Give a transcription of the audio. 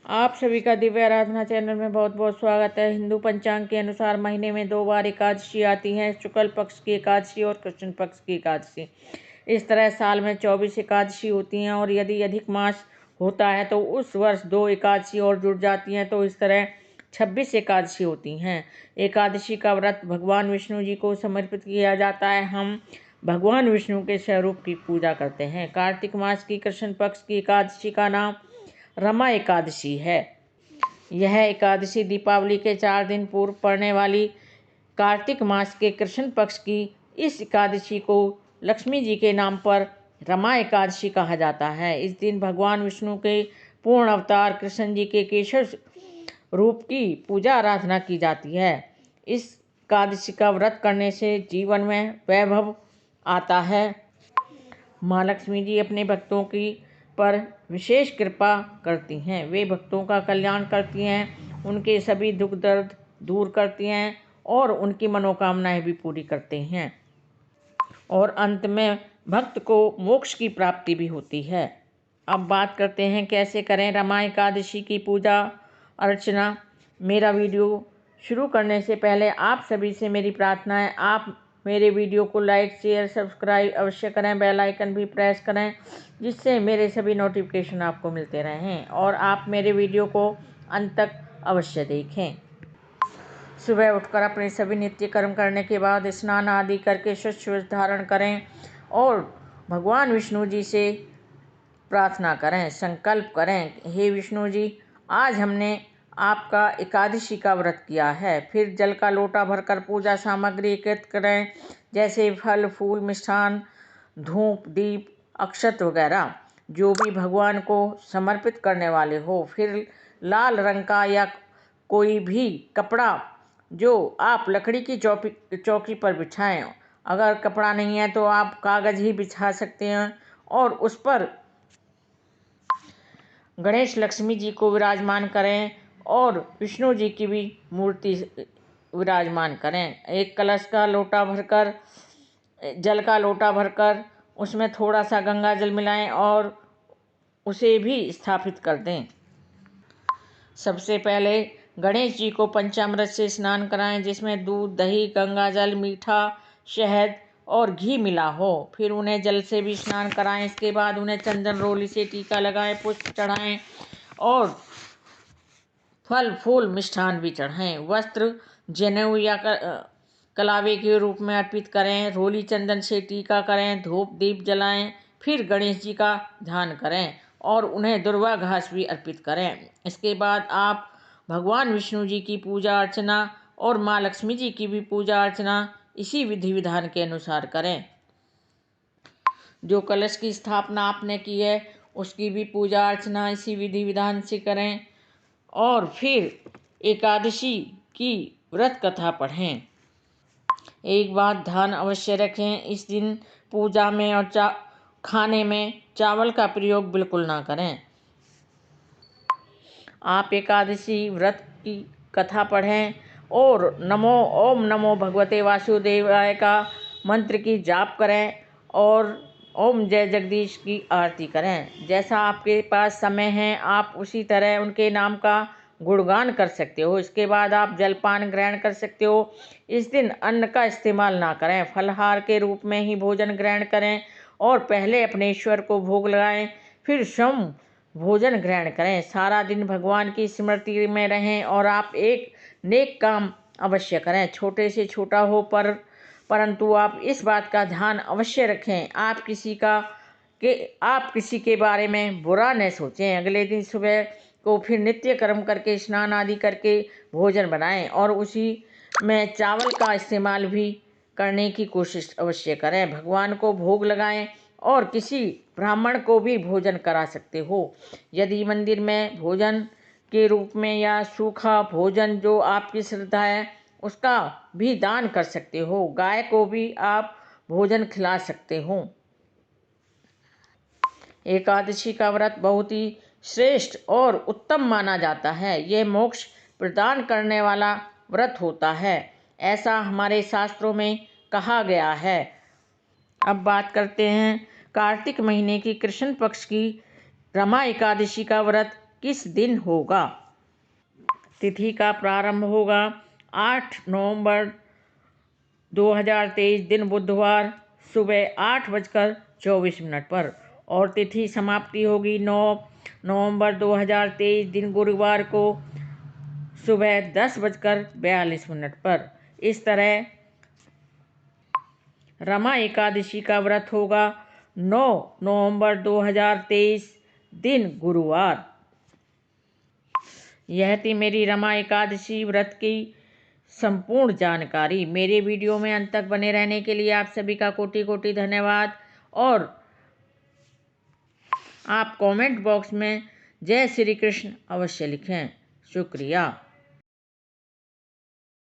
आप सभी का दिव्य आराधना चैनल में बहुत बहुत स्वागत है। हिंदू पंचांग के अनुसार महीने में 2 बार एकादशी आती हैं, शुक्ल पक्ष की एकादशी और कृष्ण पक्ष की एकादशी। इस तरह साल में 24 एकादशी होती हैं और यदि अधिक मास होता है तो उस वर्ष 2 एकादशी और जुड़ जाती हैं, तो इस तरह 26 एकादशी होती हैं। एकादशी का व्रत भगवान विष्णु जी को समर्पित किया जाता है। हम भगवान विष्णु के स्वरूप की पूजा करते हैं। कार्तिक मास की कृष्ण पक्ष की एकादशी का नाम रमा एकादशी है। यह एकादशी दीपावली के 4 दिन पूर्व पड़ने वाली कार्तिक मास के कृष्ण पक्ष की इस एकादशी को लक्ष्मी जी के नाम पर रमा एकादशी कहा जाता है। इस दिन भगवान विष्णु के पूर्ण अवतार कृष्ण जी के केशव रूप की पूजा आराधना की जाती है। इस एकादशी का व्रत करने से जीवन में वैभव आता है। माँ लक्ष्मी जी अपने भक्तों की पर विशेष कृपा करती हैं। वे भक्तों का कल्याण करती हैं, उनके सभी दुख दर्द दूर करती हैं और उनकी मनोकामनाएं भी पूरी करते हैं और अंत में भक्त को मोक्ष की प्राप्ति भी होती है। अब बात करते हैं कैसे करें रमा एकादशी की पूजा अर्चना। मेरा वीडियो शुरू करने से पहले आप सभी से मेरी प्रार्थना है, आप मेरे वीडियो को लाइक शेयर सब्सक्राइब अवश्य करें, बेल आइकन भी प्रेस करें, जिससे मेरे सभी नोटिफिकेशन आपको मिलते रहें और आप मेरे वीडियो को अंत तक अवश्य देखें। सुबह उठकर अपने सभी नित्य कर्म करने के बाद स्नान आदि करके स्वच्छ वस्त्र धारण करें और भगवान विष्णु जी से प्रार्थना करें, संकल्प करें, हे विष्णु जी, आज हमने आपका एकादशी का व्रत किया है। फिर जल का लोटा भरकर पूजा सामग्री एकत्रित करें, जैसे फल फूल मिष्ठान धूप दीप अक्षत वगैरह, जो भी भगवान को समर्पित करने वाले हो। फिर लाल रंग का या कोई भी कपड़ा जो आप लकड़ी की चौकी पर बिछाएं। अगर कपड़ा नहीं है तो आप कागज़ ही बिछा सकते हैं और उस पर गणेश लक्ष्मी जी को विराजमान करें और विष्णु जी की भी मूर्ति विराजमान करें। एक कलश का लोटा भरकर जल का लोटा भरकर उसमें थोड़ा सा गंगा जल मिलाएं और उसे भी स्थापित कर दें। सबसे पहले गणेश जी को पंचामृत से स्नान कराएं, जिसमें दूध दही गंगा जल मीठा शहद और घी मिला हो। फिर उन्हें जल से भी स्नान कराएं। इसके बाद उन्हें चंदन रोली से टीका लगाएं, पुष्प चढ़ाएं और फल फूल मिष्ठान भी चढ़ाएं। वस्त्र जनेऊ या कलावे के रूप में अर्पित करें। रोली चंदन से टीका करें, धूप दीप जलाएं। फिर गणेश जी का ध्यान करें और उन्हें दुर्वा घास भी अर्पित करें। इसके बाद आप भगवान विष्णु जी की पूजा अर्चना और माँ लक्ष्मी जी की भी पूजा अर्चना इसी विधि विधान के अनुसार करें। जो कलश की स्थापना आपने की है उसकी भी पूजा अर्चना इसी विधि विधान से करें और फिर एकादशी की व्रत कथा पढ़ें। एक बात ध्यान अवश्य रखें, इस दिन पूजा में और खाने में चावल का प्रयोग बिल्कुल ना करें। आप एकादशी व्रत की कथा पढ़ें और ओम नमो भगवते वासुदेवाय का मंत्र की जाप करें और ओम जय जगदीश की आरती करें। जैसा आपके पास समय है आप उसी तरह उनके नाम का गुणगान कर सकते हो। इसके बाद आप जलपान ग्रहण कर सकते हो। इस दिन अन्न का इस्तेमाल ना करें, फलहार के रूप में ही भोजन ग्रहण करें और पहले अपने ईश्वर को भोग लगाएं, फिर स्वयं भोजन ग्रहण करें। सारा दिन भगवान की स्मृति में रहें और आप एक नेक काम अवश्य करें, छोटे से छोटा हो परंतु आप इस बात का ध्यान अवश्य रखें, आप किसी के बारे में बुरा न सोचें। अगले दिन सुबह को फिर नित्य कर्म करके स्नान आदि करके भोजन बनाएं और उसी में चावल का इस्तेमाल भी करने की कोशिश अवश्य करें। भगवान को भोग लगाएं और किसी ब्राह्मण को भी भोजन करा सकते हो। यदि मंदिर में भोजन के रूप में या सूखा भोजन जो आपकी श्रद्धा है उसका भी दान कर सकते हो। गाय को भी आप भोजन खिला सकते हो। एकादशी का व्रत बहुत ही श्रेष्ठ और उत्तम माना जाता है। यह मोक्ष प्रदान करने वाला व्रत होता है, ऐसा हमारे शास्त्रों में कहा गया है। अब बात करते हैं कार्तिक महीने की कृष्ण पक्ष की रमा एकादशी का व्रत किस दिन होगा? तिथि का प्रारंभ होगा 8 नवंबर 2023 दिन बुधवार सुबह 8:24 पर और तिथि समाप्ति होगी 9 नवंबर 2023 दिन गुरुवार को सुबह 10:42 पर। इस तरह रमा एकादशी का व्रत होगा 9 नवंबर 2023 दिन गुरुवार। यह थी मेरी रमा एकादशी व्रत की संपूर्ण जानकारी। मेरे वीडियो में अंत तक बने रहने के लिए आप सभी का कोटि कोटि धन्यवाद। और आप कमेंट बॉक्स में जय श्री कृष्ण अवश्य लिखें। शुक्रिया।